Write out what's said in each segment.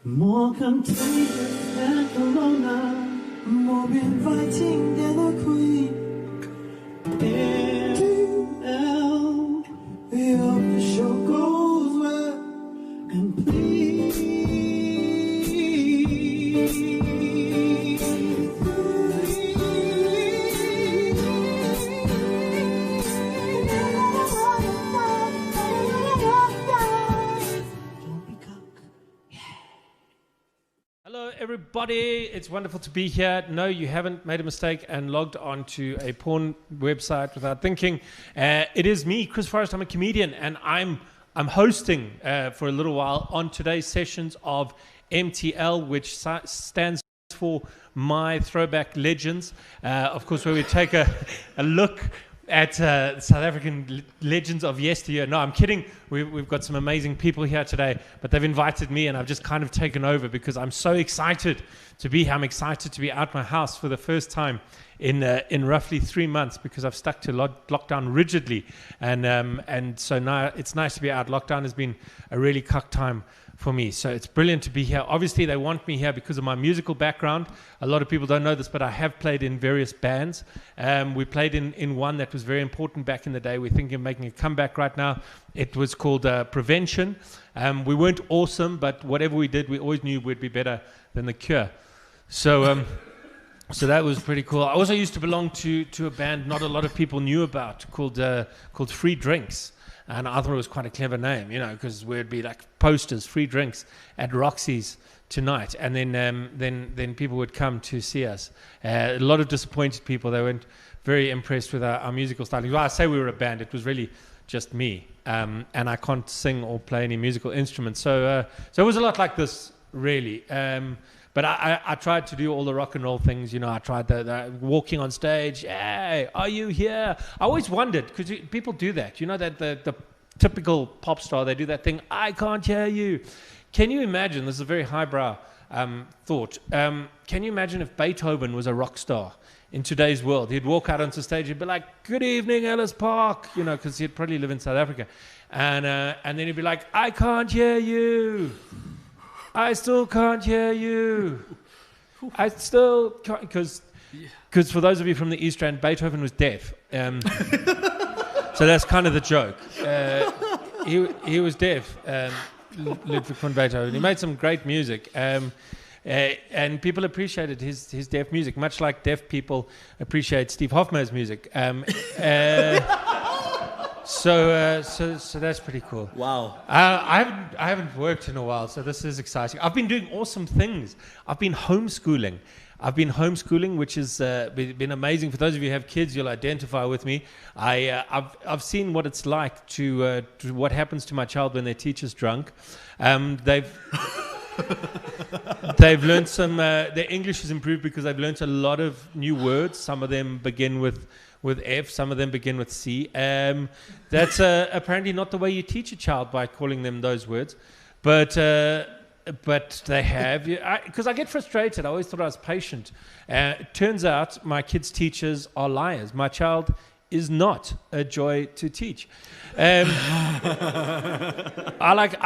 More contagious than corona, more inviting than a queen. ML, we hope the show goes well, and please. Hello everybody, it's wonderful to be here. No, you haven't made a mistake and logged on to a porn website without thinking. It is me, Chris Forrest. I'm a comedian and I'm hosting for a little while on today's sessions of MTL, which stands for My Throwback Legends. Of course, where we take a look at South African legends of yesteryear. No, I'm kidding. We've got some amazing people here today, but they've invited me and I've just kind of taken over because I'm so excited to be here. I'm excited to be out my house for the first time in roughly 3 months because I've stuck to lockdown rigidly. And so now it's nice to be out. Lockdown has been a really cuck time for me. So it's brilliant to be here. Obviously, they want me here because of my musical background. A lot of people don't know this, but I have played in various bands. We played in one that was very important back in the day. We're thinking of making a comeback right now. It was called Prevention. We weren't awesome, but whatever we did, we always knew we'd be better than The Cure. So that was pretty cool. I also used to belong to a band not a lot of people knew about called Free Drinks. And I thought it was quite a clever name, you know, because we'd be like posters, free drinks at Roxy's tonight, and then people would come to see us. A lot of disappointed people. They weren't very impressed with our musical style. Well, I say we were a band. It was really just me, and I can't sing or play any musical instruments. So it was a lot like this, really. But I tried to do all the rock and roll things, you know. I tried the walking on stage. Hey, are you here? I always wondered, because people do that. You know, that the typical pop star, they do that thing, I can't hear you. Can you imagine, this is a very highbrow thought, can you imagine if Beethoven was a rock star in today's world? He'd walk out onto stage, he'd be like, good evening, Ellis Park, you know, because he'd probably live in South Africa. And then he'd be like, I can't hear you. I still can't hear you. I still can't, because for those of you from the East Rand, Beethoven was deaf. So that's kind of the joke. He was deaf, Ludwig van Beethoven. He made some great music, and people appreciated his deaf music, much like deaf people appreciate Steve Hofmeier's music. So that's pretty cool. Wow. I haven't worked in a while, so this is exciting. I've been doing awesome things. I've been homeschooling, which has been amazing. For those of you who have kids, you'll identify with me. I've seen what it's like to what happens to my child when their teacher's drunk. They've learned some. Their English has improved because they've learned a lot of new words. Some of them begin with F, some of them begin with C. That's apparently not the way you teach a child, by calling them those words. But they have. Because I get frustrated. I always thought I was patient. It turns out my kids' teachers are liars. My child is not a joy to teach. I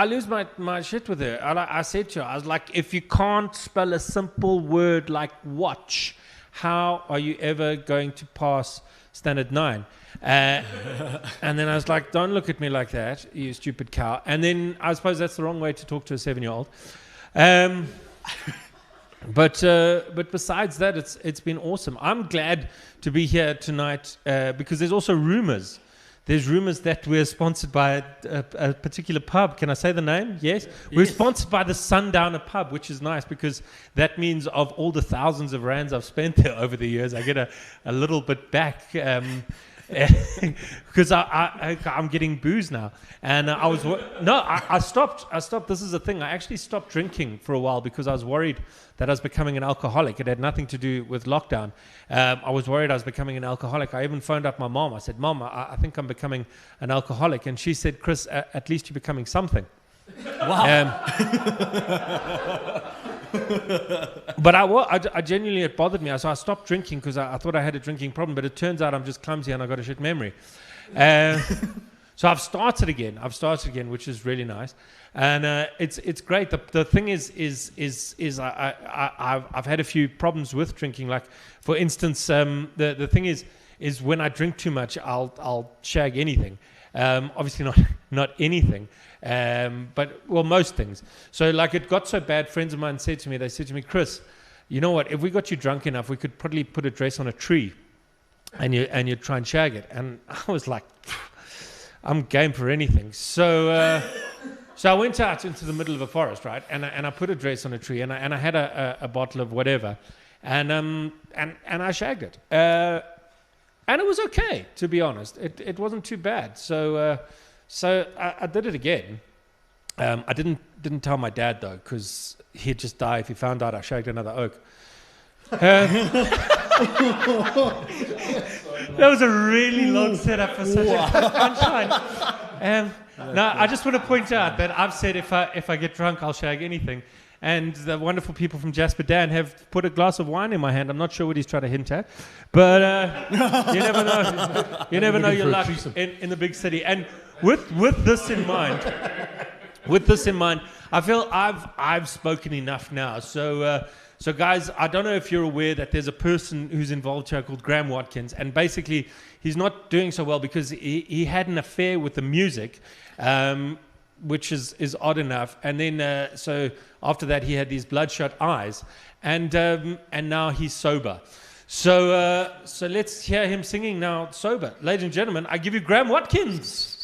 lose my shit with her. I said to her, I was like, if you can't spell a simple word like watch, how are you ever going to pass Standard 9? And then I was like, don't look at me like that, you stupid cow. And then I suppose that's the wrong way to talk to a 7-year-old. But besides that, it's been awesome. I'm glad to be here tonight because there's also rumors. There's rumors that we're sponsored by a particular pub. Can I say the name? Yes? We're sponsored by the Sundowner pub, which is nice because that means of all the thousands of rands I've spent there over the years, I get a little bit back because I'm getting booze now. And I stopped. This is the thing. I actually stopped drinking for a while because I was worried that I was becoming an alcoholic. It had nothing to do with lockdown. I was worried I was becoming an alcoholic. I even phoned up my mom. I said, Mom, I think I'm becoming an alcoholic. And she said, Chris, at least you're becoming something. Wow. But I genuinely, it bothered me. So I stopped drinking because I thought I had a drinking problem. But it turns out I'm just clumsy and I've got a shit memory. So I've started again, which is really nice, and it's great. The thing is I've had a few problems with drinking. Like for instance, the thing is when I drink too much, I'll shag anything. Obviously not anything, but most things. So like it got so bad. Friends of mine said to me, Chris, you know what? If we got you drunk enough, we could probably put a dress on a tree, and you try and shag it. And I was like, I'm game for anything. So I went out into the middle of a forest, right? And I put a dress on a tree, and I had a bottle of whatever, and I shagged it. And it was okay, to be honest. It wasn't too bad. So I did it again. I didn't tell my dad though, because he'd just die if he found out I shagged another oak. That was a really long setup for such a punchline. Now, I just want to point out that I've said if I get drunk, I'll shag anything. And the wonderful people from Jasper Dan have put a glass of wine in my hand. I'm not sure what he's trying to hint at, but you never know. You never know your luck in the big city. And with this in mind, I feel I've spoken enough now. So guys, I don't know if you're aware that there's a person who's involved here called Graeme Watkins, and basically he's not doing so well because he had an affair with the music, which is odd enough. And then so after that he had these bloodshot eyes, and now he's sober. So let's hear him singing now sober. Ladies and gentlemen, I give you Graeme Watkins.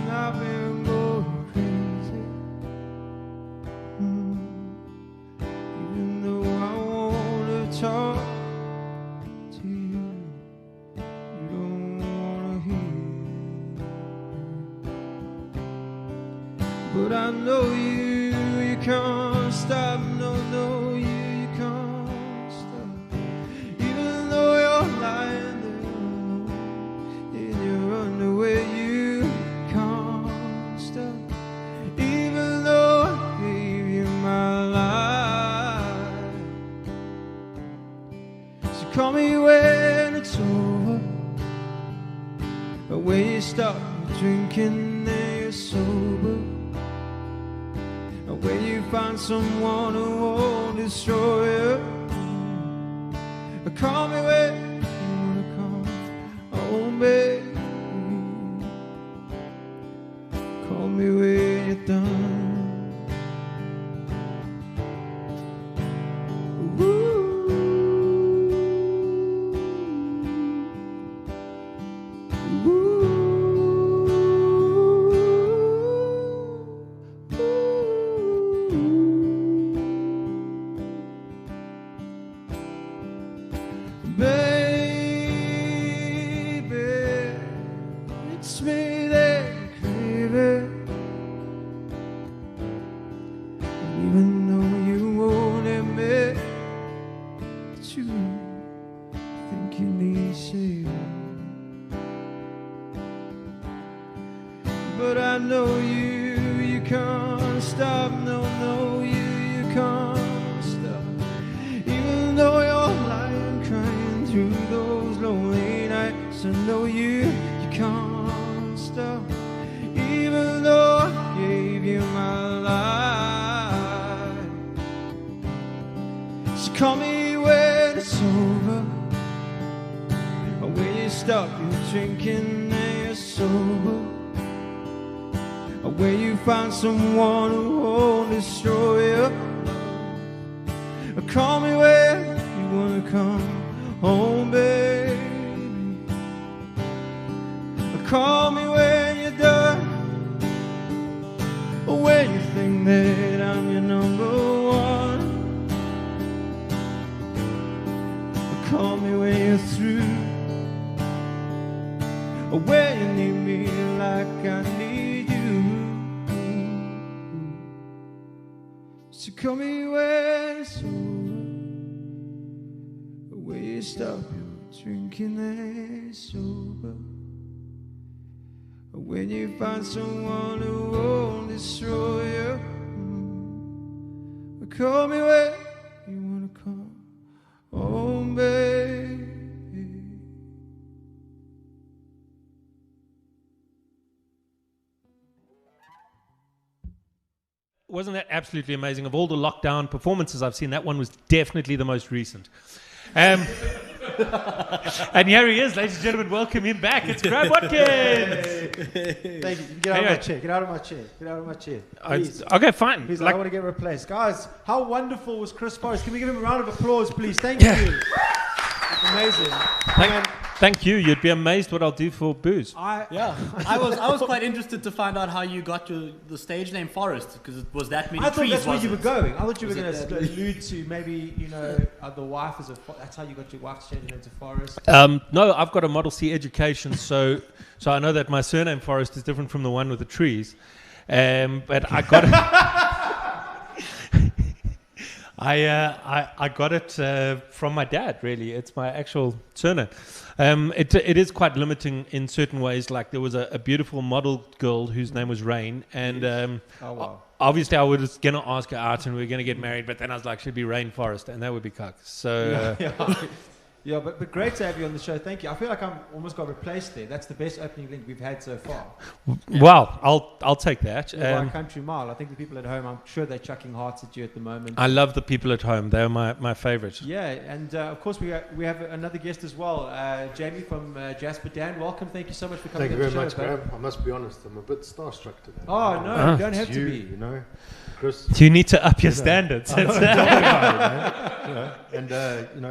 I've been going crazy. Even though I wanna talk to you, you don't wanna hear. But I know you can't stop. No, you can't stop. Even though you're lying there alone in your underwear, you can't stop. Even though I gave you my life. So call me when it's over, but when you stop drinking then you're sober. When you find someone who won't destroy you, call me when you wanna come home, baby. Call me when you're done. But I know you can't stop. No, you can't stop. Even though you're lying, crying through those lonely nights, I know you can't stop. Even though I gave you my life. So call me when it's over, or when you stop your drinking and you're sober. Where you find someone who won't destroy you. Call me when you wanna come home, baby. Call me when you're done, or when you think that I'm your number one. when you need me like I need you. So call me when it's over, when you stop your drinking and sober, when you find someone who won't destroy you. Call me when you wanna come home, baby. Wasn't that absolutely amazing? Of all the lockdown performances I've seen, that one was definitely the most recent. And here he is, ladies and gentlemen. Welcome him back. It's Graeme Watkins. Thank you. Get out of my chair. Get out of my chair. Get out of my chair. Please. Okay, fine. Please, I want to get replaced. Guys, how wonderful was Chris Forrest? Can we give him a round of applause, please? Thank you. Amazing. Thank you. You'd be amazed what I'll do for booze. I was quite interested to find out how you got the stage name Forrest, because it was that many trees. I thought that's where you were going. I thought you were Was going it to allude to maybe, the wife is that's how you got your wife to change her name to Forrest. No, I've got a Model C education, so I know that my surname Forrest is different from the one with the trees. But I got it. I got it from my dad, really. It's my actual surname. It is quite limiting in certain ways. Like there was a beautiful model girl whose name was Rain, and obviously I was going to ask her out and we were going to get married, but then I was like, she'd be Rain Forrest, and that would be cuck. So yeah, but great to have you on the show. Thank you. I feel like I'm almost got replaced there. That's the best opening link we've had so far. Well, I'll take that. By country mile. I think the people at home, I'm sure they're chucking hearts at you at the moment. I love the people at home. They're my favorite. Yeah, and of course we have another guest as well, Jamie from Jasper. Dan, welcome. Thank you so much for coming. Thank you very much, Graeme. I must be honest, I'm a bit starstruck today. Oh no, you don't have to be. Chris. You need to up your standards. And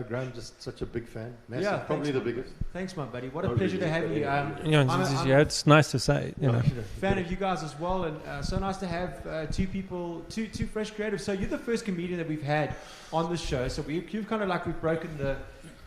Graeme, just such a big fan. Massive, yeah, probably the biggest. Thanks, my buddy. What a pleasure to have you. It's nice to say. Fan of you guys as well, and so nice to have two fresh creatives. So you're the first comedian that we've had on the show. So you've kind of we've broken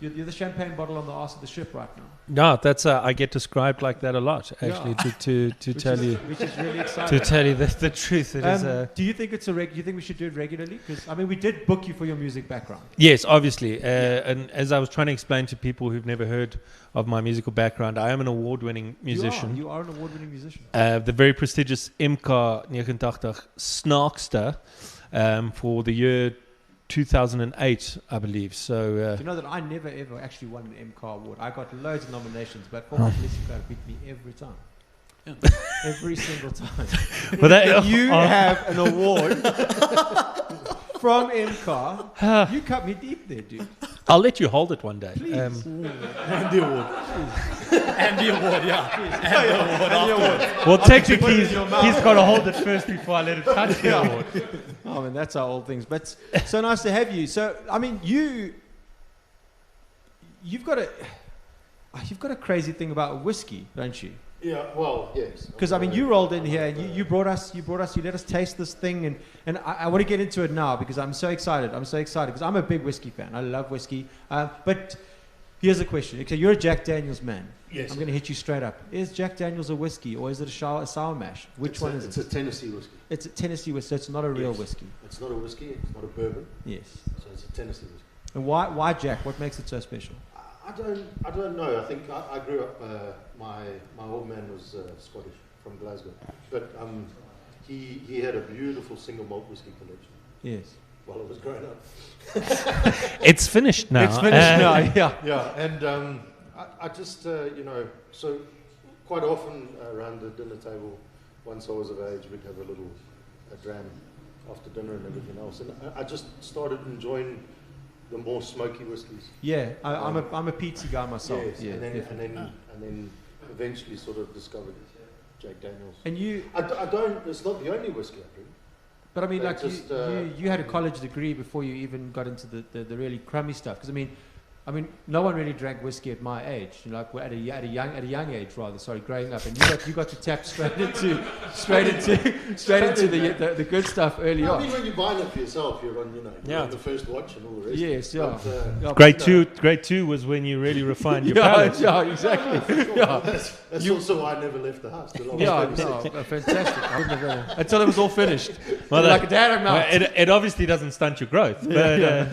you're the champagne bottle on the arse of the ship right now. No, that's I get described like that a lot, actually. To tell you, which is really exciting. To tell you the truth, it is. Do you think do you think we should do it regularly? Because we did book you for your music background. Yes, obviously. And as I was trying to explain to people who've never heard of my musical background, I am an award-winning musician. You are an award-winning musician. The very prestigious MK 89 Snaakster for the year 2008, I believe. So do you know that I never ever actually won an MK award? I got loads of nominations, but Forrest beat me every time. Yeah. Every single time. But you have an award from MK. You cut me deep there, dude. I'll let you hold it one day. Please. And the award. And the award, yeah. And the award. Well, technically, he's got to hold it first before I let it touch the award. Oh, man, that's our old things. But so nice to have you. So, you've got a crazy thing about whiskey, don't you? Yeah, well, yes. Because you rolled in here and you let us taste this thing, and I want to get into it now because I'm so excited. Because I'm a big whiskey fan. I love whiskey. But here's a question. Okay, you're a Jack Daniels man. Yes. I'm going to hit you straight up. Is Jack Daniels a whiskey or is it a sour mash? Which one is it? It's a Tennessee whiskey. It's a Tennessee whiskey, so it's not a real whiskey. It's not a whiskey. It's not a bourbon. Yes. So it's a Tennessee whiskey. And why Jack? What makes it so special? I don't know. I think I grew up. My old man was Scottish from Glasgow, but he had a beautiful single malt whiskey collection. Yes. While I was growing up. It's finished now. Yeah. Yeah, and I just so quite often around the dinner table, once I was of age, we'd have a dram after dinner and everything else, and I just started enjoying the more smoky whiskies. Yeah, I'm a peaty guy myself. Yes, yeah, and then eventually sort of discovered Jack Daniels. And you, I don't. It's not the only whiskey I drink. But you had a college degree before you even got into the really crummy stuff. Because I mean, no one really drank whiskey at my age. You know, like at a young age, rather. Sorry, growing up, and you got to tap straight into the good stuff early I on. mean, when you're buying it for yourself, you're on, you're on the first watch and all the rest. Yes, yeah. But, Grade two was when you really refined your yeah, palate. yeah, exactly. Yeah, That's also why I never left the house. Till I was yeah, 36. no, fantastic. I wouldn't have, until it was all finished. Well, Like a dad, I'm out. it obviously doesn't stunt your growth, but Yeah.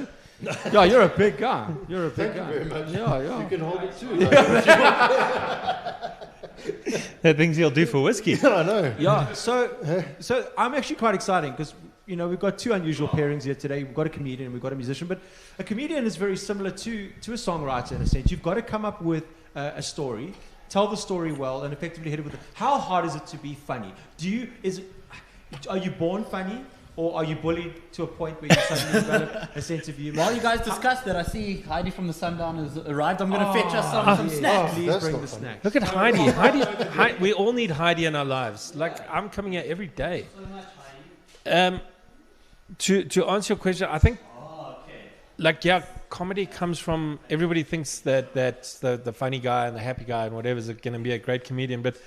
Yeah, you're a big guy. You're a big Thank you guy. very much. Yeah, yeah. You can hold it too. the things he'll do for whiskey. I know. Yeah, so I'm actually quite exciting because we've got two unusual pairings here today. We've got a comedian and we've got a musician, but a comedian is very similar to a songwriter in a sense. You've got to come up with a story, tell the story well, and effectively hit it with it. How hard is it to be funny? Are you born funny? Or are you bullied to a point where you suddenly develop a sense of humor? While you guys discuss that, I see Heidi from the Sundown has arrived. I'm going to fetch us some snacks. Please that's bring not the funny. snacks. Look at Heidi. We all need Heidi in our lives. Like, I'm coming here every day. To answer your question, I think, comedy comes from, everybody thinks that's the funny guy and the happy guy and whatever is going to be a great comedian, but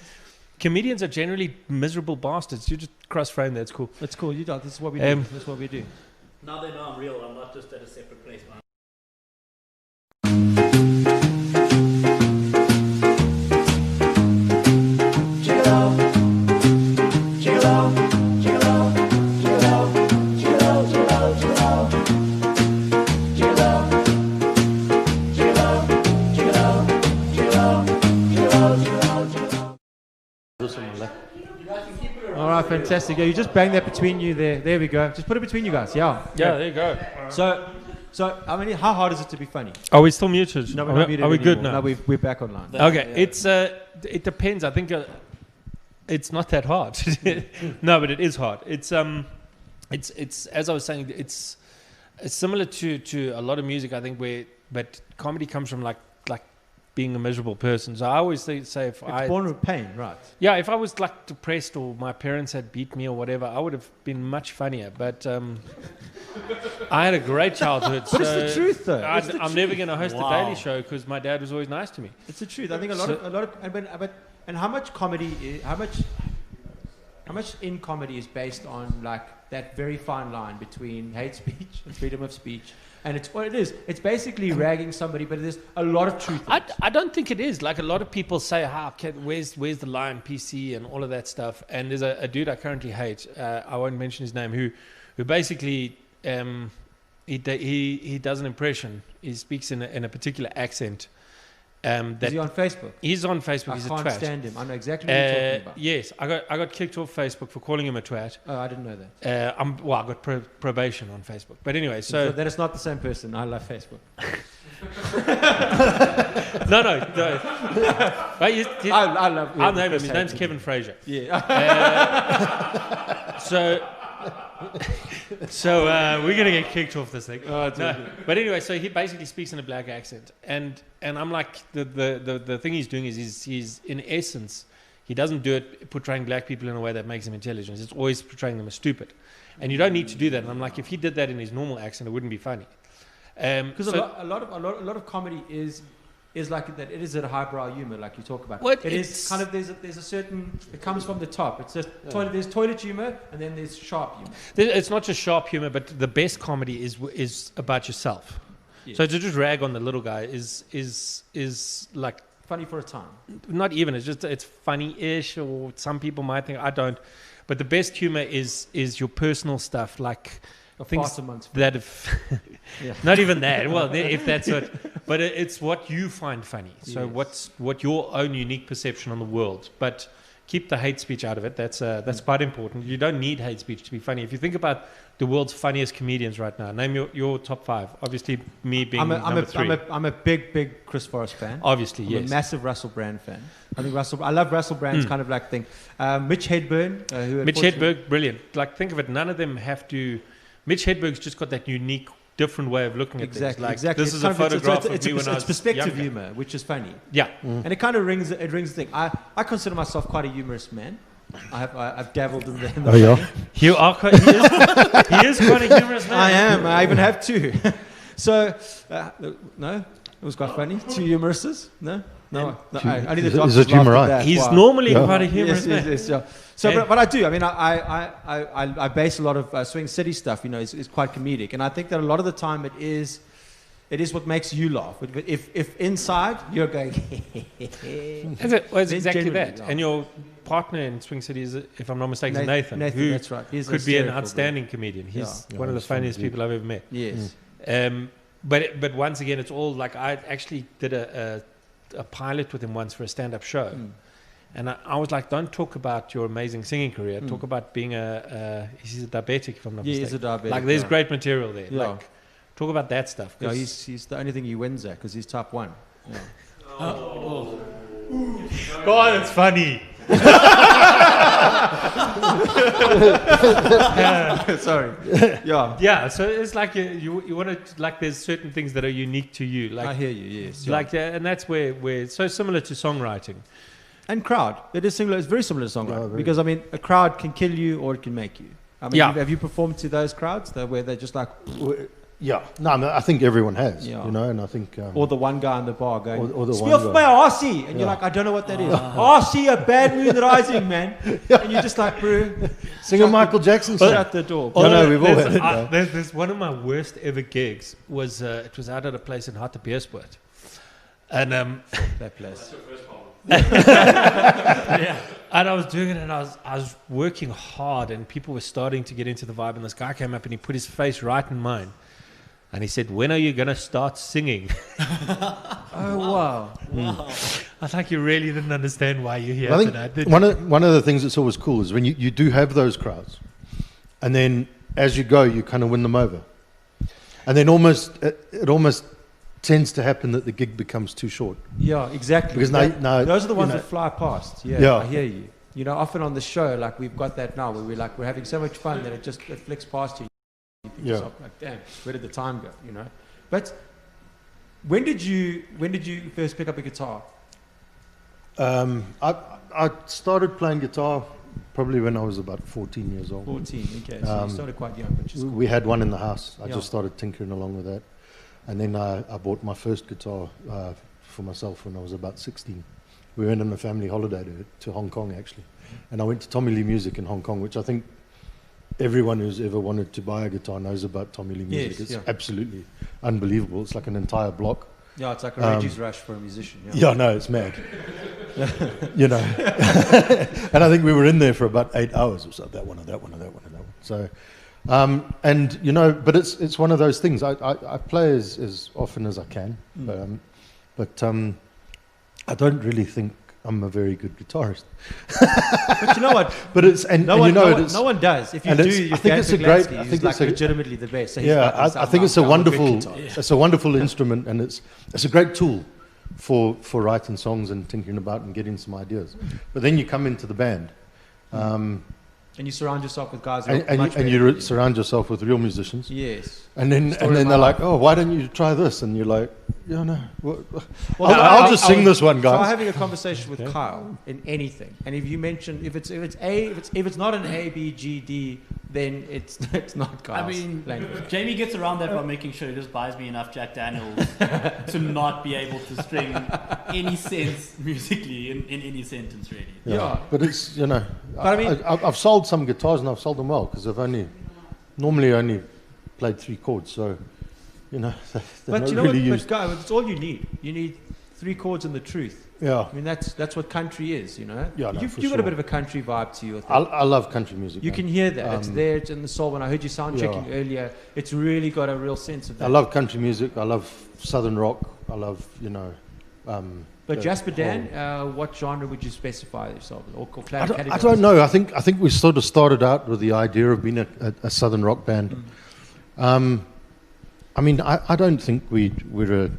comedians are generally miserable bastards. You just cross-frame, that's cool. That's cool. This is what we do. That's what we do. Now they know I'm real. I'm not just at a separate place. All right, fantastic. Yeah, you just bang that between you there. There we go. Just put it between you guys. Yeah. There you go. So I mean, how hard is it to be funny? Are we still muted? No, we're not muted Are we good anymore. now? No, we're back online. Okay, it depends. I think it's not that hard. No, but it is hard. It's as I was saying, it's similar to a lot of music. I think but comedy comes from like being a miserable person. So I always say if It's born with pain, right? Yeah, if I was like depressed or my parents had beat me or whatever, I would have been much funnier. But I had a great childhood. But it's the truth, though. I'm never going to host a daily show because my dad was always nice to me. It's the truth. I think a lot of and how much comedy, how much in comedy is based on like that very fine line between hate speech and freedom of speech. And it's what it is. It's basically ragging somebody, but there's a lot of truth. I don't think it is. Like a lot of people say, where's the line, PC and all of that stuff. And there's a dude I currently hate. I won't mention his name. Who basically he does an impression. He speaks in a particular accent. Is he on Facebook? He's on Facebook. He's a twat. I can't stand him. I know exactly what you're talking about. Yes, I got kicked off Facebook for calling him a twat. Oh, I didn't know that. I got probation on Facebook. But anyway, so that is not the same person. I love Facebook. no. I love. I'll name him. His name's Kevin Frazier. Yeah. So we're gonna get kicked off this thing. Oh, no. But anyway, so he basically speaks in a black accent, and I'm like the thing he's doing is he's in essence he doesn't do it portraying black people in a way that makes them intelligent. It's always portraying them as stupid, and you don't need to do that. And I'm like, if he did that in his normal accent, it wouldn't be funny. Because a lot of comedy is like that. It is a highbrow humor, like you talk about. What? It is kind of there's a certain. It comes from the top. It's just there's toilet humor, and then there's sharp humor. It's not just sharp humor, but the best comedy is about yourself. Yeah. So to just rag on the little guy is like funny for a time. Not even. It's funny-ish, or some people might think I don't. But the best humor is your personal stuff, like things that not even that. Well, if that's it, but it's what you find funny. So what your own unique perception on the world. But keep the hate speech out of it. That's quite important. You don't need hate speech to be funny. If you think about the world's funniest comedians right now, name your top 5. Obviously, me being number 3. I'm a big Chris Forrest fan. Obviously, I'm yes. a massive Russell Brand fan. I love Russell Brand's kind of like thing. Mitch Hedberg. Mitch Hedberg, brilliant. Like, think of it. None of them have to. Mitch Hedberg's just got that unique, different way of looking at things. Like, exactly. This is a photograph of me when I was It's perspective younger. humor, which is funny. Yeah. And it kind of rings the thing. I consider myself quite a humorous man. I've dabbled in the You are quite, he is quite a humorous man. I am. I even have 2. So, no? It was quite funny. 2 humorists? No? No. Only the Is doctors it humor laughed at right? that. He's Wow. normally Yeah. quite a humorous Yes, man. yes, yeah. So, Yeah. but I do. I mean, I base a lot of Swing City stuff. You know, it's quite comedic, and I think that a lot of the time it is what makes you laugh. But if inside you're going, Is it? Well, it's Then exactly generally, that. yeah. And your partner in Swing City is, if I'm not mistaken, is Nathan, Nathan, who that's right. He's could be an hysterical, outstanding comedian. He's Yeah. one of the He's funny, funniest dude. people I've ever met. bro. Yes. But once again, it's all like I actually did a pilot with him once for a stand-up show. And I was like, don't talk about your amazing singing career. Talk about being he's a diabetic, if I'm not Yeah, mistaken. he's a diabetic. Like, there's yeah. great material there. Yeah. Like, talk about that stuff. Yeah, 'cause- he's the only thing he wins at because he's type 1. Yeah. God, it's funny. Sorry. Yeah. Yeah, so it's like you want to, like, there's certain things that are unique to you. I Like, hear you. Yes. yeah. like, and that's where it's so similar to songwriting. And crowd. It is similar. It's very similar to songwriting very. because I mean, a crowd can kill you or it can make you. I mean, Yeah. have you performed to those crowds where they're just like, Yeah, no, I mean, I think everyone has, Yeah. you know, and I think or the one guy in the bar going, Or the "Speel one for guy. my RC," and you're Yeah. like, "I don't know what that is." RC, a bad moon rising, man. And you're just like, "Bro, sing a Michael Jackson song. shut the door." No, no, we've all there's, had it, yeah. there's one of my worst ever gigs was it was out at a place in Hartbeespoort, and That place. and I was doing it, and I was working hard, and people were starting to get into the vibe, and this guy came up and he put his face right in mine, and he said, "When are you gonna start singing?" Oh wow. I was like, "You really didn't understand why you're here I think tonight, did you?" one of the things that's always cool is when you do have those crowds, and then as you go, you kind of win them over, and then it almost tends to happen that the gig becomes too short. Yeah, exactly. Because now those are the ones you know- that fly past. Yeah, Yeah. I hear you. You know, often on the show, like we've got that now, where we're having so much fun that it flicks past you. You think to Yeah. yourself, like, damn, where did the time go? You know. But when did you first pick up a guitar? I started playing guitar probably when I was about 14 years old. 14. Okay, so you started quite young, which is cool. We had one in the house. I Yeah. just started tinkering along with that. And then I bought my first guitar for myself when I was about 16. We went on a family holiday to Hong Kong, actually. And I went to Tommy Lee Music in Hong Kong, which I think everyone who's ever wanted to buy a guitar knows about Tommy Lee Music. Yes, It's yeah. absolutely unbelievable. It's like an entire block. Yeah, it's like a Reggie's rush for a musician. Yeah. Yeah, no, it's mad. You know. And I think we were in there for about 8 hours or so. That one, and that one, and that one, and that one. So, and, you know, but it's one of those things. I play as often as I can. But I don't really think I'm a very good guitarist. But you know what? But it's, and, No and one, you know, no, one, it's, no one does. If you and do, it's- you I think it's a great- I He's think like it's a- legitimately the best. So he's yeah, like, I "Sound think it's a like I'm wonderful, good guitar." it's a wonderful instrument, and it's a great tool for writing songs and thinking about and getting some ideas. But then you come into the band, And you surround yourself with guys who are and much better you than you. surround yourself with real musicians. Yes. And then Story of my they're like, life. "Oh, why don't you try this?" And you're like, "Yeah, no, Well, I'll just sing this one, Try guys." having a conversation with Kyle in anything, and if you mention if it's not an A B G D, then it's not Kyle's I mean, language. Jamie gets around that by making sure he just buys me enough Jack Daniels to not be able to string any sense musically in any sentence, really. Yeah. But it's, you know, But I mean- I've sold some guitars and I've sold them well because I've normally only played 3 chords, so, you know, they're But not you know really what? used. But guys, it's all you need. You need 3 chords and the truth. Yeah, I mean, that's what country is. You know. Yeah, no, You've for got a sure. bit of a country vibe to you. I think. I love country music. You man. can hear that. It's Um, there. It's in the soul. When I heard you sound checking earlier, it's really got a real sense of that. I love country music. I love southern rock. I love, you know. But the Jasper Dan, whole- what genre would you specify yourself or I don't know. I think we sort of started out with the idea of being a southern rock band. I mean, I don't think we're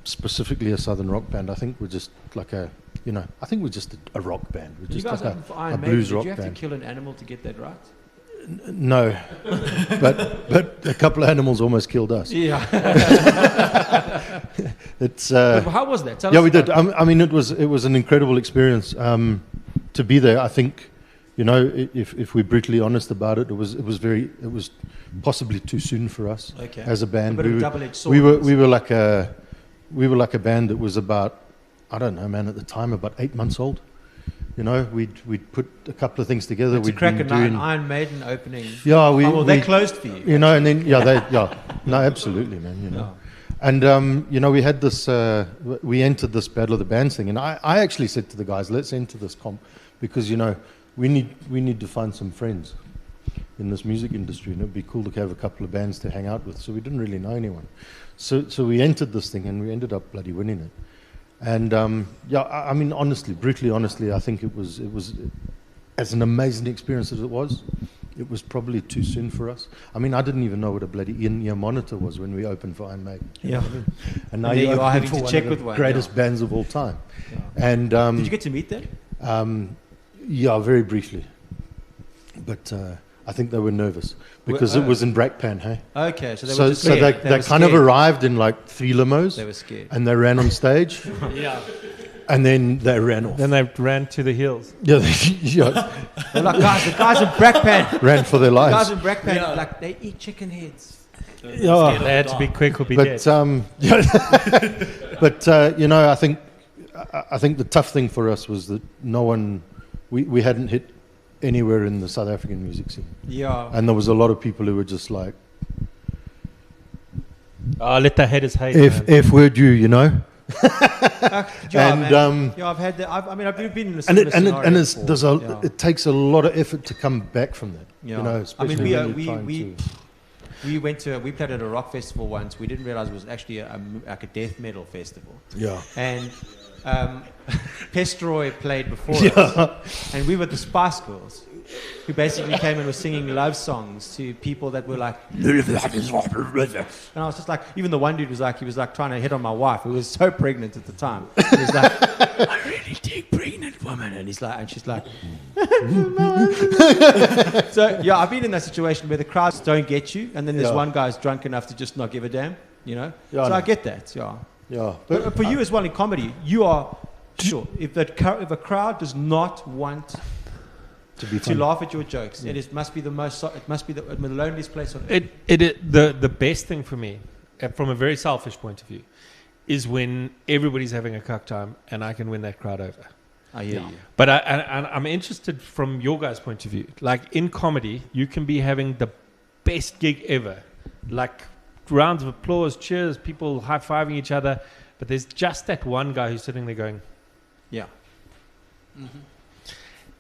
specifically a southern rock band. I think we're just like I think we're just a rock band. We're You just guys like have a Iron Maiden. blues Did rock you have band. to kill an animal to get that right? No, but a couple of animals almost killed us. Yeah. It's But how was that? Tell yeah, us we did. about- I mean, it was an incredible experience to be there. I think, you know, if we're brutally honest about it, it was possibly too soon for us Okay. as a band. A bit of a We were- double-edged sword. we were like a we were like a band that was about, I don't know, man, at the time about 8 months old. You know, we'd put a couple of things together. To crack an Iron Maiden opening. Yeah, they closed for you. You know, and then no, absolutely, man. You know, and you know, we had this. We entered this Battle of the Bands thing, and I actually said to the guys, let's enter this comp because you know we need to find some friends in this music industry, and it'd be cool to have a couple of bands to hang out with. So we didn't really know anyone. So we entered this thing, and we ended up bloody winning it. And I mean, honestly, brutally honestly, I think it was as an amazing experience as it was probably too soon for us. I mean, I didn't even know what a bloody in-ear monitor was when we opened for Iron Maiden. Yeah. And now you are open having for to one check of with the one. greatest bands of all time. Yeah. And did you get to meet them? Yeah, very briefly. But I think they were nervous because it was in Brakpan, hey? Okay, so they So, were just so scared. they kind of arrived in like 3 limos. They were scared. And they ran on stage. Yeah. And then they ran off. Then they ran to the hills. Yeah, They're like, the guys in Brakpan. ran for their The guys lives. in Brakpan, like, they eat chicken heads. Yeah. They had to be quick or be But dead. but you know, I think the tough thing for us was that we hadn't hit anywhere in the South African music scene, Yeah. and there was a lot of people who were just like, Let the haters hate. if word you know. I've had that. I've been in a similar scenario before. It takes a lot of effort to come back from that. Yeah. You know, especially when you're trying to. We played at a rock festival once. We didn't realize it was actually like a death metal festival. Yeah. And Pestroy played before us, and we were the Spice Girls, who basically came and were singing love songs to people that were like, and I was just like, even the one dude was like, he was like trying to hit on my wife, who was so pregnant at the time. He was like, I really dig pregnant women, and he's like, and she's like, so yeah, I've been in that situation where the crowds don't get you, and then there's one guy's drunk enough to just not give a damn, you know. Yeah, so I get that, yeah. Yeah, But for you as well in comedy, you are sure if a crowd does not want to laugh at your jokes, it must be the loneliest place on earth. The best thing for me, from a very selfish point of view, is when everybody's having a cuck time and I can win that crowd over. I hear you. But I'm interested from your guys' point of view. Like in comedy, you can be having the best gig ever, like rounds of applause, cheers, people high-fiving each other, but there's just that one guy who's sitting there going, yeah. Mm-hmm.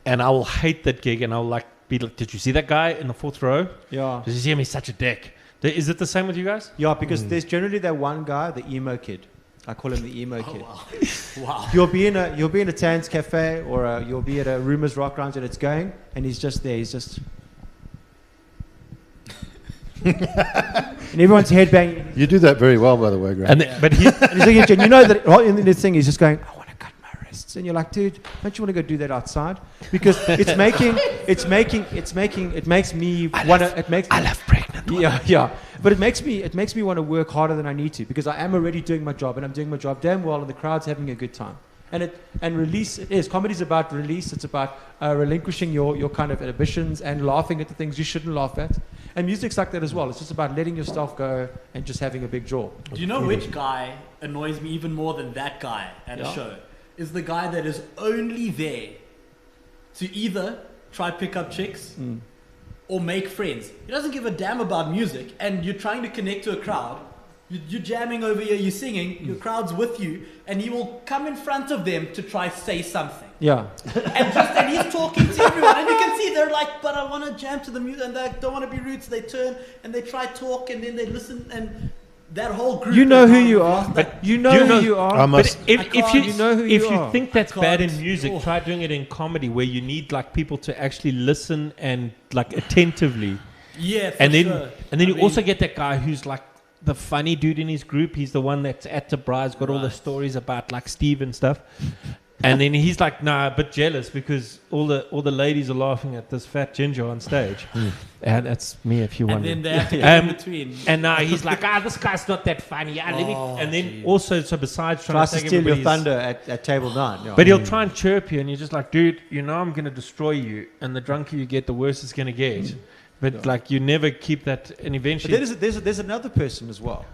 And I will hate that gig, and I'll be like, did you see that guy in the 4th row? Yeah. Did you see him? He's such a dick. Is it the same with you guys? Yeah, because there's generally that one guy, the emo kid. I call him the emo kid. Wow. You'll be in a Tan's Cafe or you'll be at a Rumours Rock Lounge and it's going, and he's just there. He's just. And everyone's headbanging. You do that very well, by the way, Graeme. But he, And he's looking at you, and you know that right in this thing, he's just going, I want to cut my wrists. And you're like, dude, don't you want to go do that outside? Because it makes me want to. I love pregnant women. Yeah. But it makes me want to work harder than I need to because I am already doing my job and I'm doing my job damn well, and the crowd's having a good time. And release it is. Comedy's about release. It's about relinquishing your kind of ambitions and laughing at the things you shouldn't laugh at. And music's like that as well. It's just about letting yourself go and just having a big jaw. Do you know which guy annoys me even more than that guy at a show? Is the guy that is only there to either try pick up chicks or make friends. He doesn't give a damn about music, and you're trying to connect to a crowd. You're jamming over here, you're singing, your crowd's with you, and he will come in front of them to try say something. Yeah. And he's talking to everyone, and you can see they're like, but I want to jam to the music, and they don't want to be rude, so they turn and they try talk, and then they listen, and that whole group. You know who you are, but you know who you are. But if you are. think that's bad in music, try doing it in comedy where you need like people to actually listen and like attentively. Yeah, and then you also get that guy who's like the funny dude in his group. He's the one that's at the bride's got all the stories about like Steve and stuff. And then he's like, a bit jealous because all the ladies are laughing at this fat ginger on stage. And that's me if you want. And then they have to get in between. And he's like, this guy's not that funny. And then also, so besides trying tries to take steal your everybody's thunder at table 9. Yeah. But he'll try and chirp you, and you're just like, dude, you know I'm going to destroy you. And the drunker you get, the worse it's going to get. But like, you never keep that, and eventually... But there's another person as well.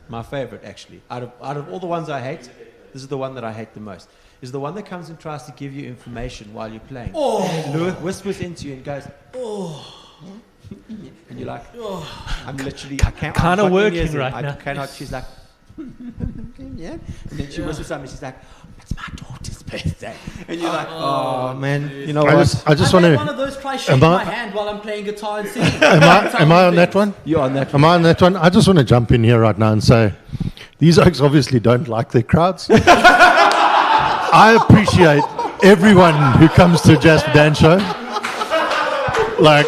My favorite, actually, out of all the ones I hate, this is the one that I hate the most. Is the one that comes and tries to give you information while you're playing. Whispers into you and goes, and you're like, I'm literally, I can't. Kind of working right now. I cannot. She's like, yeah. And then she whispers something. She's like, it's my daughter's birthday. And you're like, oh man, you know what? I just I want made to. one of those try shake my hand while I'm playing guitar and singing. Am I on that one? You're on that. Am I on that one? I just want to jump in here right now and say, these oaks obviously don't like their crowds. I appreciate everyone who comes to a Jasper Dan show. Like,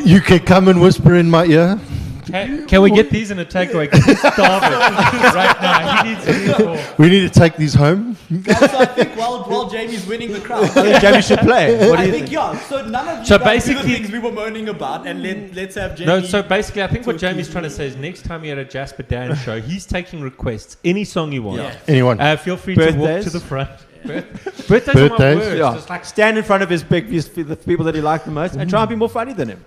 you can come and whisper in my ear. Can we get these in a takeaway? Because he's starving right now. He needs to more. We need to take these home. Guys, so I think while Jamie's winning the crowd, I think Jamie should play. What do I you think think? yeah. So none of you So guys do the basically- things we were moaning about, and let's have Jamie. No, so basically, I think what Jamie's trying to say is next time you're at a Jasper Dan show, he's taking requests, any song you want. Yeah. Anyone? Feel free to walk Birthdays? to the front. Birthdays are my Birthdays? worst. Yeah. It's like, Stand in front of the people that he liked the most and try and be more funny than him.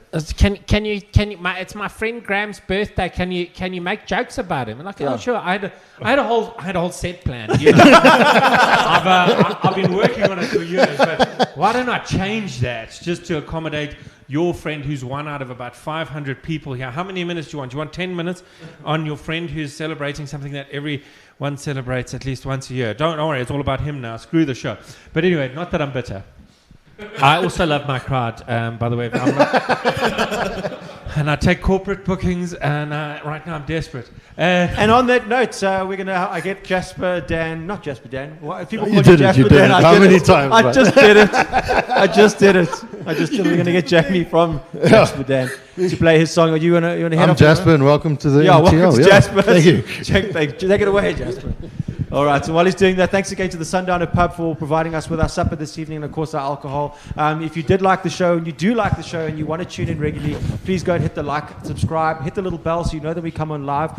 can you it's my friend Graham's birthday. Can you make jokes about him? And like, oh sure. I had a whole set plan. You know? I've been working on it for years, but why don't I change that just to accommodate your friend who's one out of about 500 people here? How many minutes do you want? Do you want 10 minutes on your friend who's celebrating something that everyone celebrates at least once a year? Don't worry, it's all about him now. Screw the show. But anyway, not that I'm bitter. I also love my crowd, by the way. And I take corporate bookings, and right now I'm desperate. And on that note, I get Jasper Dan, not Jasper Dan. What, people You call did it, Jasper you did Dan. it. I How did many it. times, I mate? just did it. We're going to get Jamie from Jasper Dan to play his song. You want to head I'm off? Jasper, and welcome to the Welcome MTL. to Jasper. Thank you. Take it away, Jasper. All right, so while he's doing that, thanks again to the Sundowner Pub for providing us with our supper this evening and, of course, our alcohol. If you did like the show and you do like the show and you want to tune in regularly, please go and hit the like, subscribe, hit the little bell so you know that we come on live.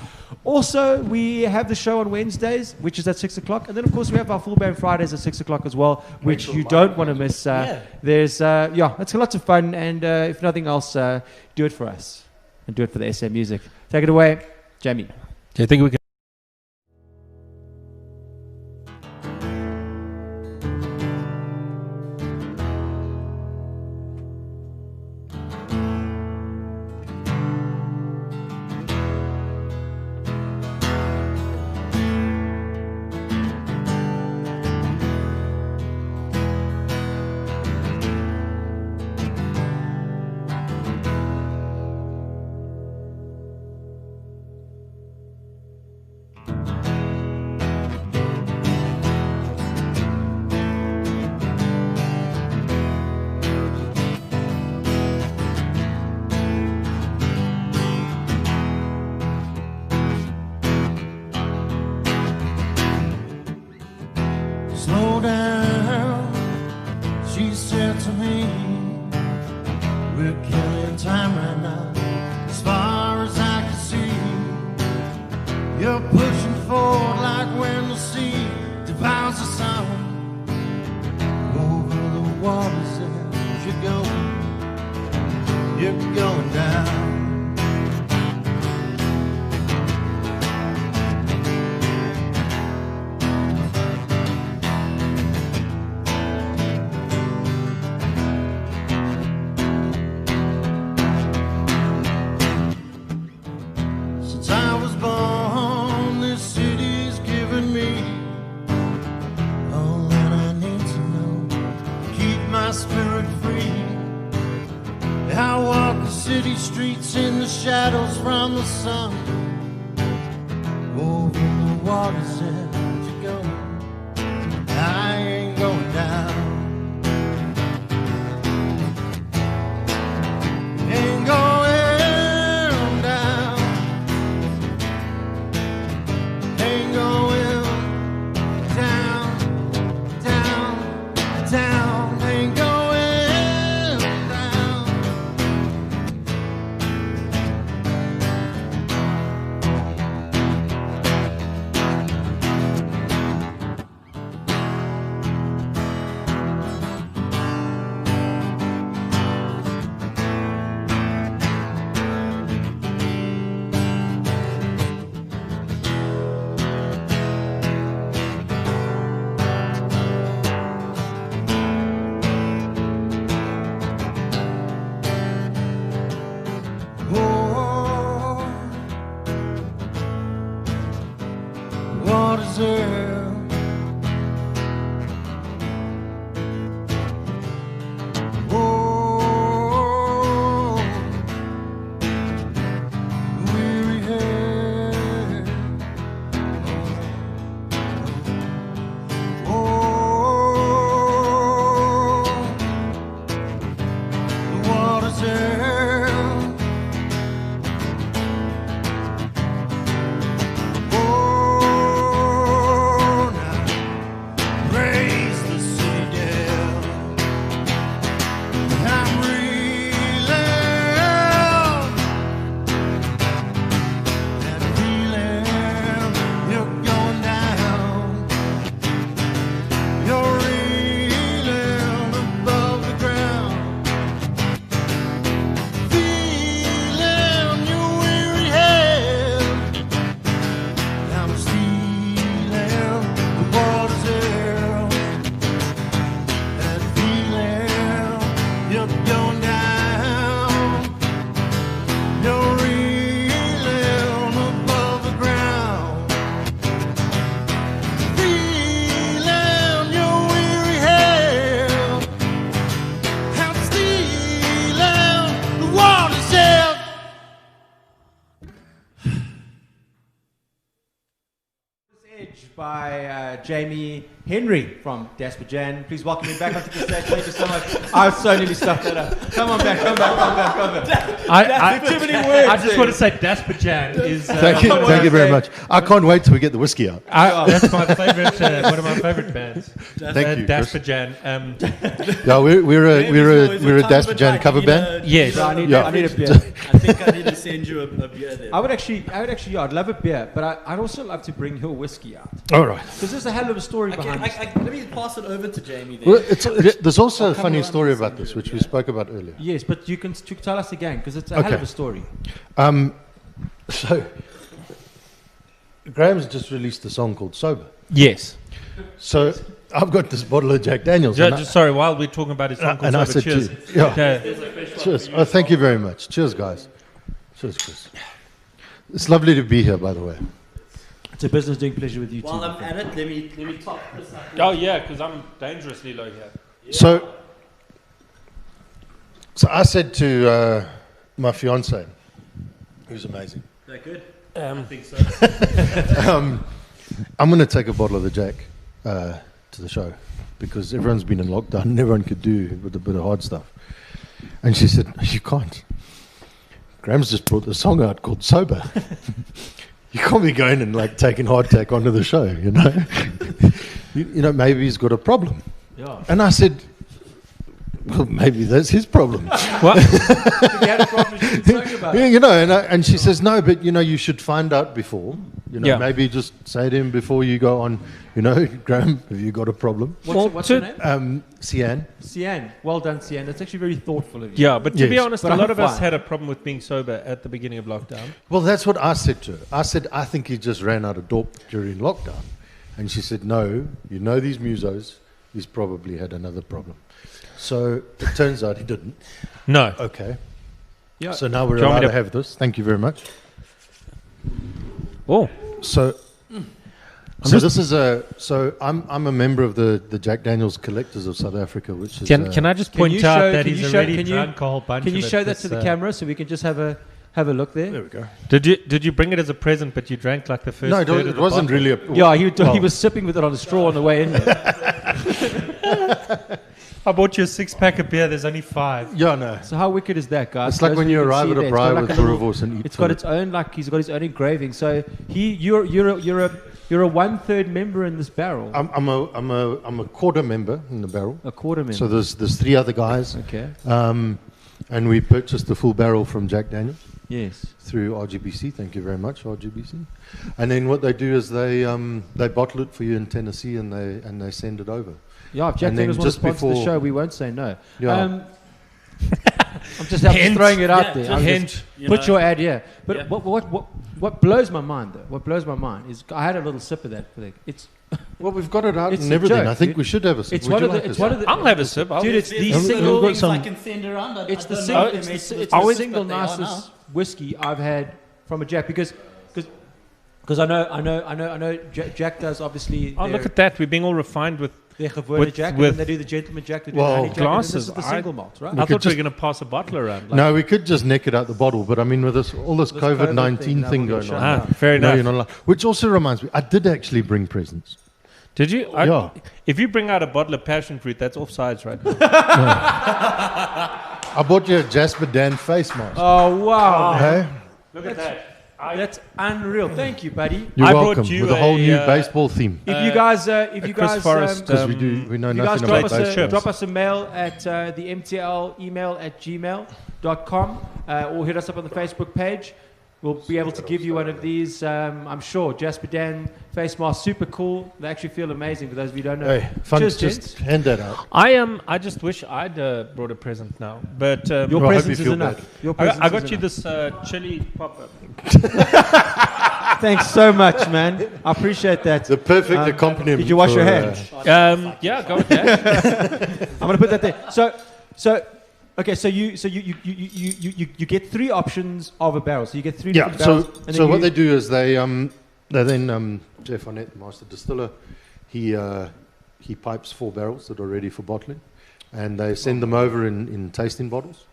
Also, we have the show on Wednesdays, which is at 6 o'clock. And then, of course, we have our full band Fridays at 6 o'clock as well, which you don't want to miss. There's, it's lots of fun. And if nothing else, do it for us and do it for the SM Music. Take it away, Jamie. Do you think we can? Slow down, she said to me. We're killing time right now, as far as I can see. You're pushing forward like when the sea devours the sun. Over the waters as you're going down. Since I was born, this city's given me all that I need to know to keep my spirit free. I walk the city streets in the shadows from the sun. Over the waters as you go, I ain't going down. Ain't going down. Ain't going down, down, down. Ain't going down. by Jamie Hendry from Daspajan. Please welcome him back onto the stage. Thank you so much. I so nearly stuffed that up. Come on back. Too many words. I just want to say Daspajan is. Thank you very much. I can't wait till we get the whiskey out. That's my favorite. One of my favorite bands. Thank you, Chris. Daspajan. Yeah, we're a Daspajan cover band. Yes. I need a beer. I think I need to send you a beer there. I'd love a beer, but I'd also love to bring your whiskey out. All right. Because there's a hell of a story behind it. Let me pass it over to Jamie there. Well, there's also a funny story about this, which we spoke about earlier. Yes, but you can tell us again, because it's a hell of a story. So, Graham's just released a song called Sober. Yes. So, I've got this bottle of Jack Daniels. Sorry, while we're talking about his song called I Sober, said cheers. Cheers. Oh, thank you very much. Cheers, guys. Cheers, Chris. It's lovely to be here, by the way. It's a business doing pleasure with you too. While I'm at it, let me top this up. Oh yeah, because I'm dangerously low here. Yeah. So I said to my fiance, who's amazing, Is that good? I think so. I'm going to take a bottle of the Jack to the show because everyone's been in lockdown and everyone could do with a bit of hard stuff. And she said, you can't. Graham's just brought a song out called Sober. You can't be going and like taking hardtack onto the show, you know. you know, maybe he's got a problem. Yeah. And I said, well, maybe that's his problem. What? If you had a problem, you should talk about it. You know, and she says, no, but you know, you should find out before. You know, Yeah. maybe just say to him before you go on, you know, Graham, have you got a problem? What's your name? Cian. Well done, Cian. That's actually very thoughtful of you. Yeah, but to be Yes. honest, But a I'm lot of us fine. had a problem with being sober at the beginning of lockdown. Well, that's what I said to her. I said, I think he just ran out of dope during lockdown. And she said, no, you know these musos, he's probably had another problem. So it turns out he didn't. No. Okay. Yeah. So now we're Do you want allowed me to have this. Thank you very much. Oh. So this is I'm a member of the Jack Daniels Collectors of South Africa, which is Can I just Can point you out show- that can he's you show- already can you- drunk a whole bunch Can you of it. show that That's, to the camera so we can just have a look there? there we go. Did you bring it as a present, but you drank like the first? No, third of it the wasn't bottle? really a. Yeah, he well, was sipping with it on a straw on the way in there. I bought you a 6-pack of beer. There's only 5. Yeah, no. So how wicked is that, guys? It's like Those when of you can arrive see at a there, braai got with like a little- boerewors and eat. It's got its own, like he's got his own engraving. So you're a 1/3 member in this barrel. I'm a quarter member in the barrel. A quarter member. So there's 3 other guys, Okay. and we purchased the full barrel from Jack Daniels Yes. through RGBC. Thank you very much, RGBC. And then what they do is they bottle it for you in Tennessee and they send it over. Yeah, if Jack And then Daniels wants just to sponsor the before- show, we won't say no. Yeah. I'm just throwing it out there. I'm Hint. just- You Put know. your ad, yeah. But Yeah. what blows my mind, though, what blows my mind is I had a little sip of that. It's Well, we've got it out It's and a everything. joke, I think dude. we should have a sip. it's Would one you of the. like a It's sip? one of the. I'll have a sip. Dude, it's the There's single. little things some- I can send around. It's the I don't single. know if they It's make the, this it's the list, single but they are nicest whiskey I've had from a Jack because I know Jack does obviously. Oh, look at that. We're being all refined with. their gewone with- Jack, with- and then they do the gentleman Jack, they do Well, the honey Jack, and then this glasses. is the I- single malt, right? I thought could we were just- going to pass a bottle around. No, we could just nick it out the bottle, but I mean, with all this This COVID COVID-19 thing, thing no, going we'll on. shut fair No, enough. you're not allowed. Which also reminds me, I did actually bring presents. Did you? Yeah. If you bring out a bottle of passion fruit, that's offsides right now. I bought you a Jasper Dan face mask. Oh wow, Hey? Look at that. that's unreal. Thank you, buddy. You're I brought welcome. you with a whole a, new baseball theme. If you guys, Chris Forrest, Because we know you guys nothing drop about us, those a, chips. drop us a mail at the MTL email at gmail.com or hit us up on the Facebook page. We'll be able to give you one of these, I'm sure. Jasper Dan face mask, super cool. They actually feel amazing for those of you who don't know. Hey, fun, Cheers, just gents. hand that out. I just wish I'd brought a present now. But Your Well, I hope presence you is feel enough. bad. Your presence I got is you enough. this chili pop-up. Thanks so much, man. I appreciate that. The perfect accompaniment. Did you wash for, your hands? Yeah, go with that. I'm going to put that there. Okay, so you get 3 options of a barrel. So you get 3 Yeah. different barrels. and So then what they do is they then Jeff Arnett, the master distiller, he pipes 4 barrels that are ready for bottling, and they send them over in tasting bottles,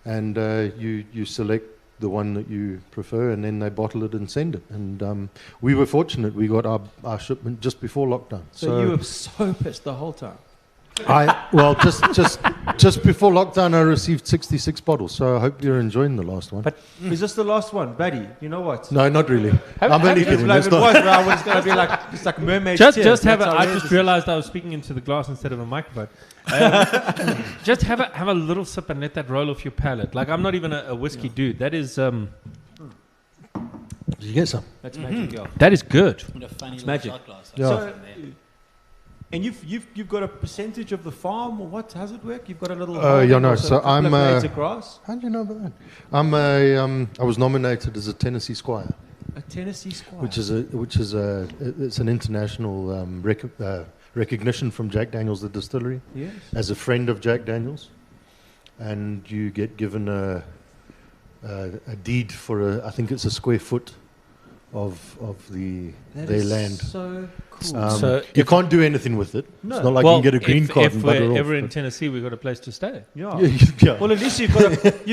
and you select the one that you prefer, and then they bottle it and send it. And we were fortunate; we got our shipment just before lockdown. So you were so pissed the whole time. Just before lockdown, I received 66 bottles. So I hope you're enjoying the last one. But is this the last one, buddy? You know what? No, not really. I'm only kidding. Like That's it not- was, I was going to be like it's like mermaid. Just have a. I just realized I was speaking into the glass instead of a microphone. Just have a little sip and let that roll off your palate. Like I'm not even a whiskey dude. That is Did you get some? That's magic, yeah. that is good. With a funny It's little magic. shot glass. Yeah. So, and you've got a percentage of the farm, or what? How's it work? You've got a little. Yeah, no. also So a couple of I'm. blades of grass. How do you know about that? I was nominated as a Tennessee Squire, A Tennessee Squire. which is it's an international recognition from Jack Daniel's, the distillery, yes. as a friend of Jack Daniel's, and you get given a deed for I think it's a square foot of That their is land. so cool. So you can't do anything with it. No. It's not like well, you can get a green card if and we're bugger ever off. in but- Tennessee, we've got a place to stay. yeah. yeah. Well, at least you've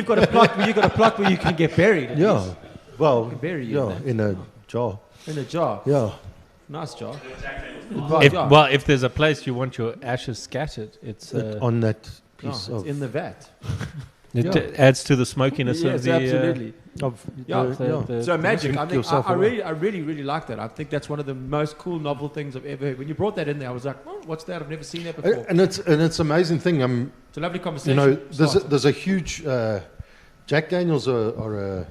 got a plot where you can get buried. At Yeah. least. Well, You can bury you yeah, in in a jar. In a jar. Yeah. Nice jar. If there's a place you want your ashes scattered, it's On that No, piece it's in the vat. it yeah. adds to the smokiness Yes, of the. absolutely. of Yeah, the- So magic. Drink I think yourself I away. really like that. I think that's one of the most cool, novel things I've ever heard. When you brought that in there, I was like, oh, "What's that? I've never seen that before." And it's amazing thing. It's a lovely You conversation. know, starter. there's a huge Jack Daniels are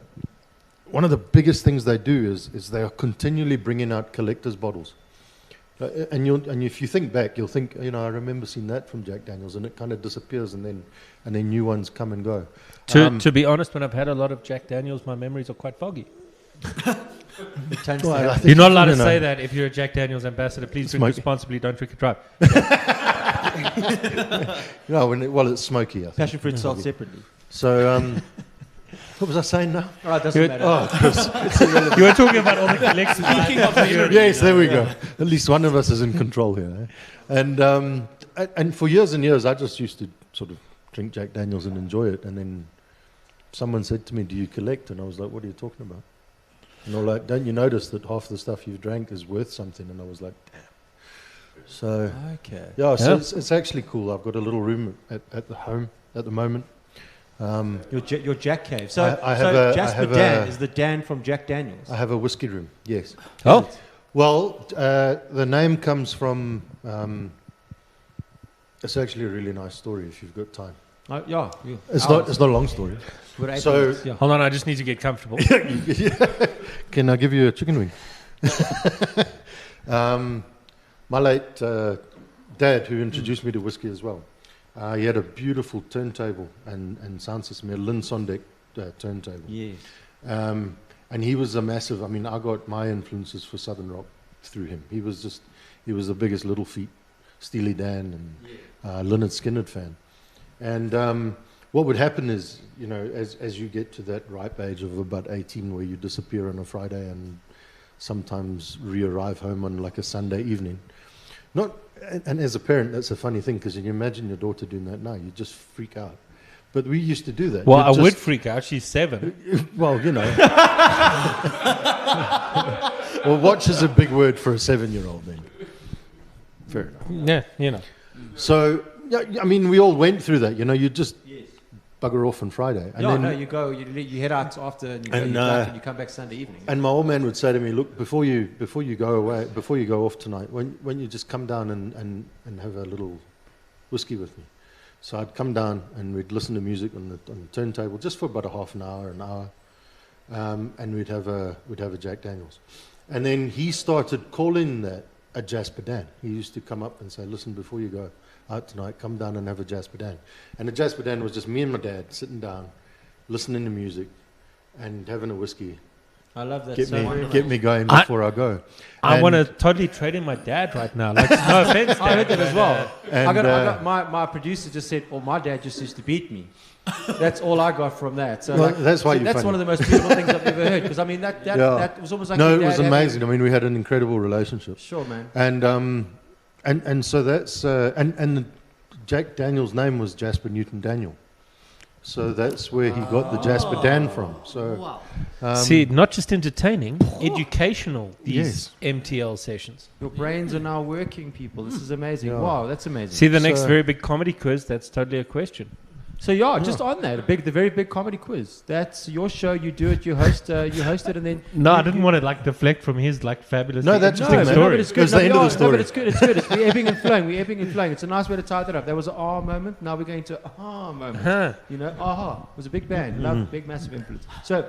one of the biggest things they do is they are continually bringing out collectors bottles. And if you think back, you'll think, you know, I remember seeing that from Jack Daniels, and it kind of disappears, and then new ones come and go. To be honest, when I've had a lot of Jack Daniels, my memories are quite foggy. It tends to Well, I happen. think You're not allowed to you know, say that if you're a Jack Daniels ambassador. Please drink Smoky. responsibly. Don't drink and drive. No, it's smoky. I think. Passion fruit sold separately. So, what was I saying now? All right, doesn't Good. matter. Oh, Chris. You were talking about all the collections. Speaking of memory, Yes, there we go. At least one of us is in control here. Eh? And for years and years, I just used to sort of drink Jack Daniels and enjoy it. And then someone said to me, "Do you collect?" And I was like, "What are you talking about?" And they were like, "Don't you notice that half the stuff you've drank is worth something?" And I was like, "Damn." So Okay. yeah, so Yeah. it's actually cool. I've got a little room at the home at the moment. Your Jack cave. So, I have a- I Jasper have Dan a- is the Dan from Jack Daniels. I have a whiskey room. Yes. Oh, Well, the name comes from. It's actually a really nice story if you've got time. Yeah. It's not a long story. We're 8 so- minutes, yeah. hold on. I just need to get comfortable. Can I give you a chicken wing? My late dad, who introduced me to whiskey as well, he had a beautiful turntable and sound system, a Lynn Sondek turntable. Yes. And he was a massive. I mean, I got my influences for Southern rock through him. He was the biggest Little Feet, Steely Dan, and Lynyrd Skynyrd fan. And what would happen is, you know, as you get to that ripe age of about 18, where you disappear on a Friday and sometimes re-arrive home on like a Sunday evening. And as a parent, that's a funny thing, because you can imagine your daughter doing that now. You just freak out. But we used to do that. Well, You'd I just- would freak out. She's 7. Well, you know. Well, watch is a big word for a 7-year-old then. Fair enough. Yeah, you know. So, yeah, I mean, we all went through that. You know, you just bugger off on Friday. And then, you go, you head out after, and you go, And, you drive, and you come back Sunday evening. and my old man would say to me, "Look, before you go away, before you go off tonight, when you just come down and have a little whiskey with me." So I'd come down and we'd listen to music on the turntable just for about a half an hour, and we'd have a Jack Daniels. And then he started calling that a Jasper Dan. He used to come up and say, "Listen, before you go out tonight, come down and have a Jasper Dan." And a Jasper Dan was just me and my dad sitting down, listening to music, and having a whiskey. I love that. Get me going before I go. I And- want to totally trade in my dad right now. Like, no offense, I heard Dad, that as but, well. And, I got my producer just said, "Oh, my dad just used to beat me." That's all I got from that. So Well, that's why you're that's funny. one of the most beautiful things I've ever heard. Because I mean, that was almost like No, your it was dad having- amazing. I mean, we had an incredible relationship. Sure, man. And so that's and Jack Daniel's name was Jasper Newton Daniel, So that's where he got the Jasper Dan from. So Wow. See, not just entertaining, educational, these Yes. MTL sessions. Your brains are now working, people. This is amazing. Yeah. Wow, that's amazing. See, the next So- very big comedy quiz, that's totally a question. So just on that, the very big comedy quiz. That's your show. You do it. You host it, and then No, I didn't want to like deflect from his like fabulous. No, that's interesting just story. but it's good. It's the end of the No, story. but it's good. It's good. We're ebbing and flowing. We're ebbing and flowing. It's a nice way to tie that up. There was an aha moment. Now we're going to aha moment. Huh. You know, aha it was a big band. Love, big, massive influence. So,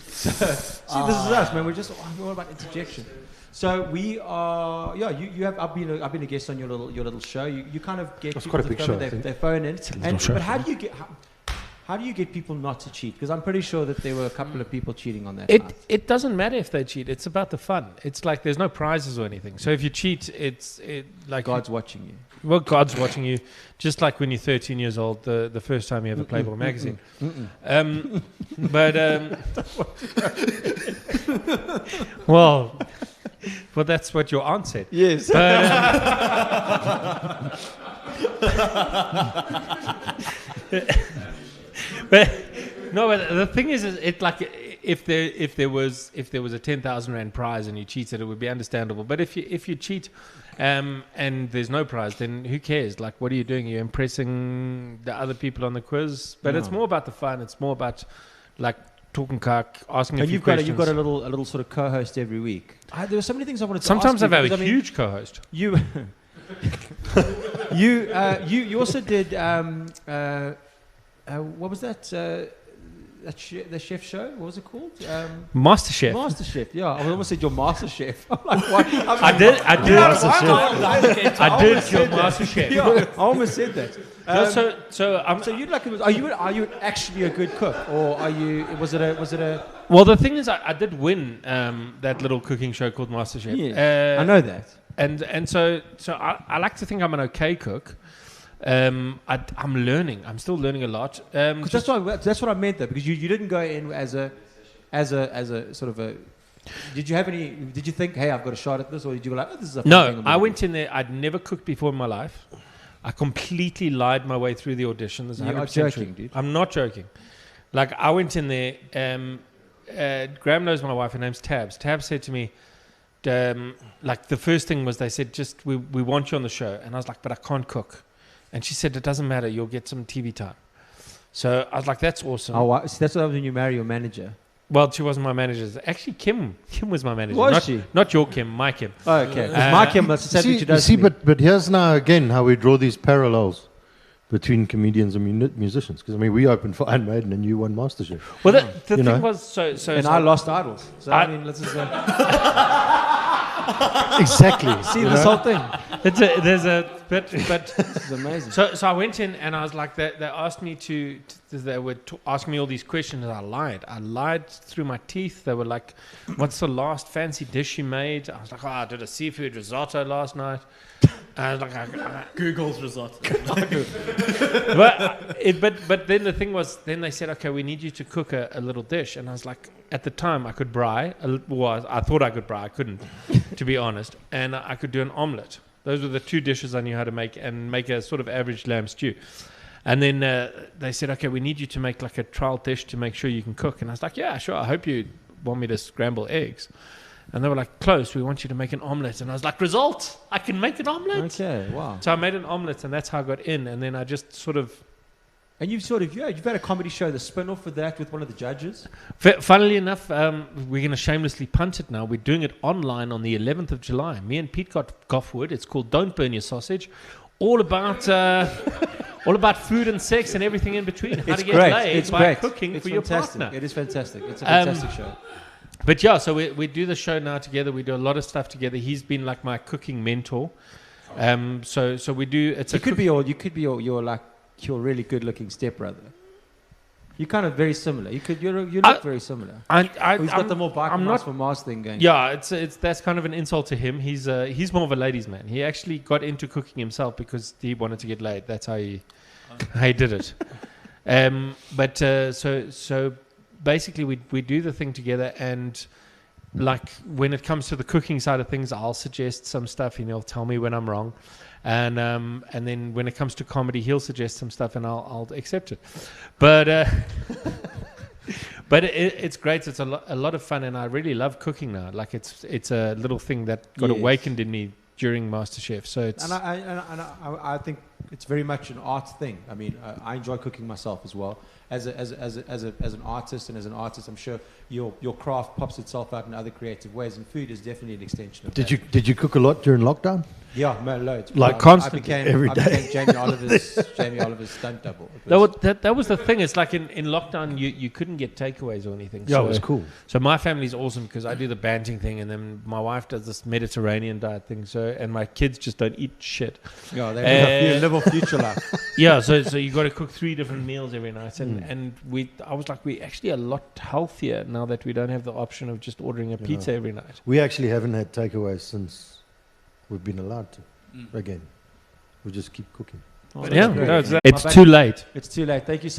see, this is us, man. We're all about interjection. So we are, you have. I've been a guest on your little show. You kind of get That's people quite a to big phone show, I in, think. they phone in. show. But how do you get people not to cheat? Because I'm pretty sure that there were a couple of people cheating on that night. It doesn't matter if they cheat. It's about the fun. It's like there's no prizes or anything. So if you cheat, it's like God's watching you. well, God's watching you. Just like when you're 13 years old, the first time you have a Playboy magazine. Well, that's what your aunt said. Yes. But no, but the thing is it like if there was a 10,000 rand prize and you cheated, it would be understandable. But if you cheat, and there's no prize, then who cares? Like, what are you doing? You're impressing the other people on the quiz. But it's more about the fun. It's more about like talking cock, asking a And few you've got questions. a little sort of co-host every week. There were so many things I wanted to Sometimes ask I you. have a because, I mean, huge co-host. You, you also did what was that? The chef show. What was it called? MasterChef. MasterChef. Yeah, I almost said your MasterChef. I'm like, what? I did your MasterChef. MasterChef. Yeah, I almost said that. So you'd like? Are you actually a good cook, or are you? Was it a? well, the thing is, I did win that little cooking show called MasterChef. Yeah, I know that. And so I like to think I'm an okay cook. I'm learning. I'm still learning a lot. Because that's what I meant though. Because you didn't go in as a sort of a. Did you think, hey, I've got a shot at this, or did you go like, oh, this is a fun thing No, I'm I gonna went do? in there. I'd never cooked before in my life. I completely lied my way through the audition. There's You are 100% true. joking, dude. I'm not joking. Like, I went in there. Graeme knows my wife. Her name's Tabs. Tabs said to me, like, the first thing was they said, just, we want you on the show. And I was like, but I can't cook. And she said, it doesn't matter. You'll get some TV time. So I was like, that's awesome. Oh, wow. So that's what happens when you marry your manager. Well, she wasn't my manager. Actually, Kim was my manager. Was not, she? Not your Kim, my Kim. Oh, okay. Because my Kim, that's the same thing she does. see, to me. but here's now again how we draw these parallels between comedians and musicians. Because I mean, we opened for Iron Maiden and you won MasterChef. Well, the You thing know? was, so And I lost idols. So I I- mean, let's just Exactly. see you this know? whole thing. there's a but This is amazing. so I went in and I was like, they asked me they were asking me all these questions and I lied through my teeth. They were like, what's the last fancy dish you made? I was like, I did a seafood risotto last night. And I was like, Google's risotto. but then the thing was, then they said, okay, we need you to cook a little dish. And I was like, at the time I could braai. Well, I thought I could braai. I couldn't, to be honest. And I could do an omelette. Those were the two dishes I knew how to make, and make a sort of average lamb stew. And then they said, okay, we need you to make like a trial dish to make sure you can cook. And I was like, yeah, sure. I hope you want me to scramble eggs. And they were like, close, we want you to make an omelette. And I was like, result, I can make an omelette. Okay, wow. So I made an omelette, and that's how I got in. And then I just sort of, And you've had a comedy show, the spin-off of that with one of the judges. funnily enough, we're going to shamelessly punt it now. We're doing it online on the 11th of July. Me and Pete got Goffwood. It's called Don't Burn Your Sausage. All about food and sex and everything in between. How It's to get great. laid It's by great. cooking It's for your fantastic. partner. It is fantastic. It's a fantastic show. But yeah, so we do the show now together. We do a lot of stuff together. He's been like my cooking mentor. So we do. You could be your really good-looking stepbrother. You're kind of very similar. You look very similar. He's got the more bike I'm mask not. for Mars thing going. Yeah, it's that's kind of an insult to him. He's more of a ladies' man. He actually got into cooking himself because he wanted to get laid. That's how he did it. So basically we do the thing together, and like when it comes to the cooking side of things, I'll suggest some stuff and he'll tell me when I'm wrong. And then when it comes to comedy, he'll suggest some stuff and I'll accept it. But but it's great. It's a lot of fun, and I really love cooking now. Like it's a little thing that got awakened in me during MasterChef. So it's and I think it's very much an art thing. I mean, I enjoy cooking myself as well. As an artist, and as an artist, I'm sure your craft pops itself out in other creative ways, and food is definitely an extension of that. Did you cook a lot during lockdown? Yeah, loads. Like constantly, every day. I became Jamie Oliver's stunt double. That was the thing. It's like in lockdown, you couldn't get takeaways or anything. Yeah, so, it was cool. So my family's awesome because I do the banting thing, and then my wife does this Mediterranean diet thing. So and my kids just don't eat shit. Yeah, they live a future life. Yeah, so you got to cook 3 different meals every night, and I was like, we're actually a lot healthier now that we don't have the option of just ordering a pizza every night. We actually haven't had takeaways since we've been allowed to. Again, we just keep cooking. It's too late. It's too late. Thank you so